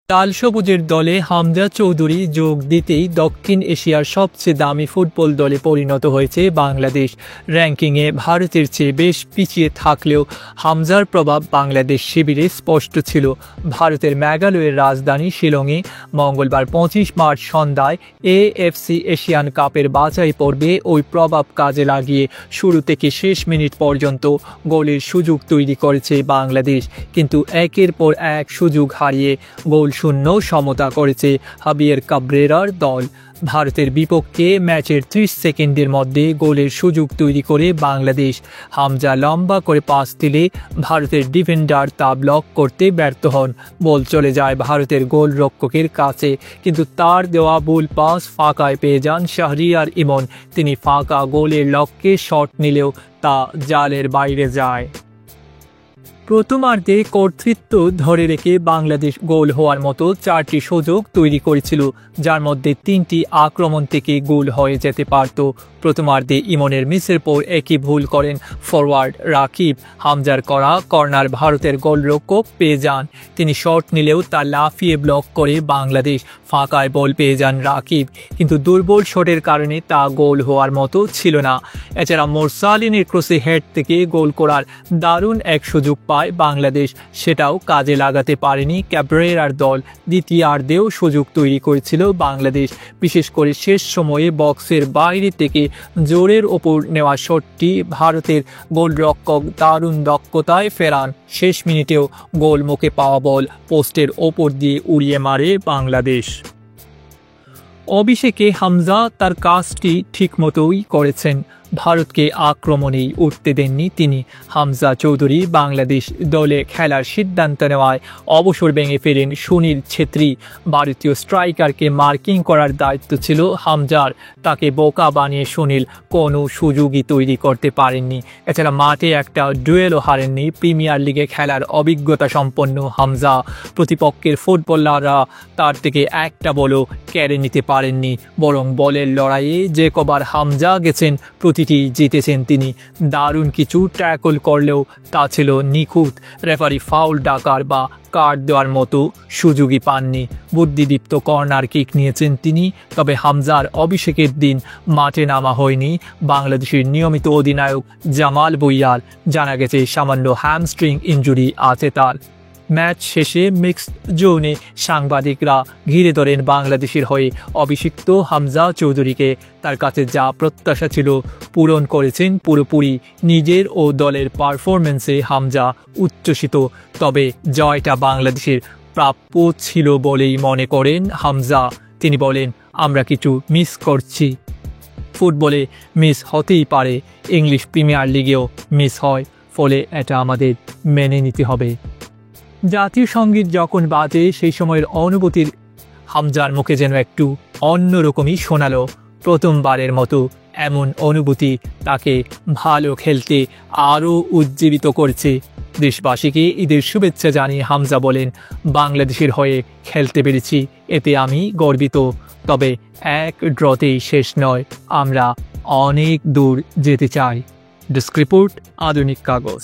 লাল সবুজের দলে হামজা চৌধুরী যোগ দিতেই দক্ষিণ এশিয়ার সবচেয়ে দামি ফুটবল দলে পরিণত হয়েছে বাংলাদেশ। র্যাঙ্কিংয়ে ভারতের চেয়ে বেশ পিছিয়ে থাকলেও হামজার প্রভাব বাংলাদেশ শিবিরে স্পষ্ট ছিল। ভারতের মেঘালয়ের রাজধানী শিলংয়ে মঙ্গলবার 25 মার্চ সন্ধ্যায় এএফসি এশিয়ান কাপের বাছাই পর্বে ওই প্রভাব কাজে লাগিয়ে শুরু থেকে শেষ মিনিট পর্যন্ত গোলের সুযোগ তৈরি করেছে বাংলাদেশ, কিন্তু একের পর এক সুযোগ হারিয়ে গোল শূন্য সমতা করেছে হাবিয়ের কাবরেরার দল। ভারতের বিপক্ষে ম্যাচের 30 সেকেন্ডের মধ্যে গোলের সুযোগ তৈরি করে বাংলাদেশ। হামজা লম্বা করে পাস দিলে ভারতের ডিফেন্ডার তা ব্লক করতে ব্যর্থ হন। বল চলে যায় ভারতের গোলরক্ষকের কাছে, কিন্তু তার দেওয়া ভুল পাস ফাঁকায় পেয়ে যান শাহরিয়ার ইমন। তিনি ফাঁকা গোলের লক্ষ্যে শট নিলেও তা জালের বাইরে যায়। প্রথমার্ধে কর্তৃত্ব ধরে রেখে বাংলাদেশ গোল হওয়ার মতো 4টি সুযোগ তৈরি করেছিল, যার মধ্যে 3টি আক্রমণ থেকে গোল হয়ে যেতে পারত। প্রথমার্ধে ইমনের মিসের পর একই ভুল করেন ফরওয়ার্ড রাকিব। হামজার করা কর্নার ভারতের গোলরক্ষক পেয়ে যান। তিনি শট নিলেও তা লাফিয়ে ব্লক করে বাংলাদেশ। ফাঁকায় বল পেয়ে যান রাকিব, কিন্তু দুর্বল শটের কারণে তা গোল হওয়ার মতো ছিল না। এছাড়া মোরসালিনের ক্রসে হেড থেকে গোল করার দারুণ এক সুযোগ পায় বাংলাদেশ, সেটাও কাজে লাগাতে পারেনি ক্যাবরেরার দল। দ্বিতীয়ার্ধেও সুযোগ তৈরি করেছিল বাংলাদেশ, বিশেষ করে শেষ সময়ে বক্সের বাইরে থেকে জোরের ওপর নেওয়া শটটি ভারতের গোলরক্ষক দারুণ দক্ষতায় ফেরান। শেষ মিনিটেও গোল মুখে পাওয়া বল পোস্টের ওপর দিয়ে উড়িয়ে মারে বাংলাদেশ। অভিষেকে হামজা তার কাজটি ঠিকমতোই করেছেন। ভারতকে আক্রমণেই উঠতে দেননি তিনি। হামজা চৌধুরী বাংলাদেশ দলে খেলার সিদ্ধান্ত নেওয়ায় অবসর ভেঙে ফেরেন সুনীল ছেত্রী। ভারতীয় স্ট্রাইকারকে মার্কিং করার দায়িত্ব ছিল হামজার। তাকে বোকা বানিয়ে সুনীল কোনো সুযোগই তৈরি করতে পারেননি। এছাড়া মাঠে একটা ডুয়েলও হারেননি। প্রিমিয়ার লিগে খেলার অভিজ্ঞতা সম্পন্ন হামজা। প্রতিপক্ষের ফুটবলাররা তার থেকে একটা বলও কেড়ে নিতে পারেননি, বরং বলের লড়াইয়ে যে কবার হামজা গেছেন প্রতিটি জিতেছেন তিনি। দারুণ কিছু ট্যাকল করলেও তা ছিল নিখুঁত। রেফারি ফাউল ডাকার বা কার্ড দেওয়ার মতো সুযোগই পাননি। বুদ্ধিদীপ্ত কর্নার কিক নিয়েছেন তিনি। তবে হামজার অভিষেকের দিন মাঠে নামা হয়নি বাংলাদেশের নিয়মিত অধিনায়ক জামাল ভুঁইয়ার। জানা গেছে সামান্য হ্যামস্ট্রিং ইনজুরি আছে তার। ম্যাচ শেষে মিক্সড জোনে সাংবাদিকরা ঘিরে ধরেন বাংলাদেশের হয়ে অভিষিক্ত হামজা চৌধুরীকে। তার কাছে যা প্রত্যাশা ছিল পূরণ করেছেন পুরোপুরি। নিজের ও দলের পারফরম্যান্সে হামজা উচ্ছ্বসিত, তবে জয়টা বাংলাদেশের প্রাপ্য ছিল বলেই মনে করেন হামজা। তিনি বলেন, আমরা কিছু মিস করছি। ফুটবলে মিস হতেই পারে, ইংলিশ প্রিমিয়ার লিগেও মিস হয়, ফলে এটা আমাদের মেনে নিতে হবে। জাতীয় সঙ্গীত যখন বাজে সেই সময়ের অনুভূতির হামজার মুখে যেন একটু অন্যরকমই শোনালো। প্রথমবারের মতো এমন অনুভূতি তাকে ভালো খেলতে আরও উজ্জীবিত করছে। দেশবাসীকে ঈদের শুভেচ্ছা জানিয়ে হামজা বলেন, বাংলাদেশের হয়ে খেলতে পেরেছি, এতে আমি গর্বিত। তবে এক ড্রতেই শেষ নয়, আমরা অনেক দূর যেতে চাই। ডেস্ক রিপোর্ট, আধুনিক কাগজ।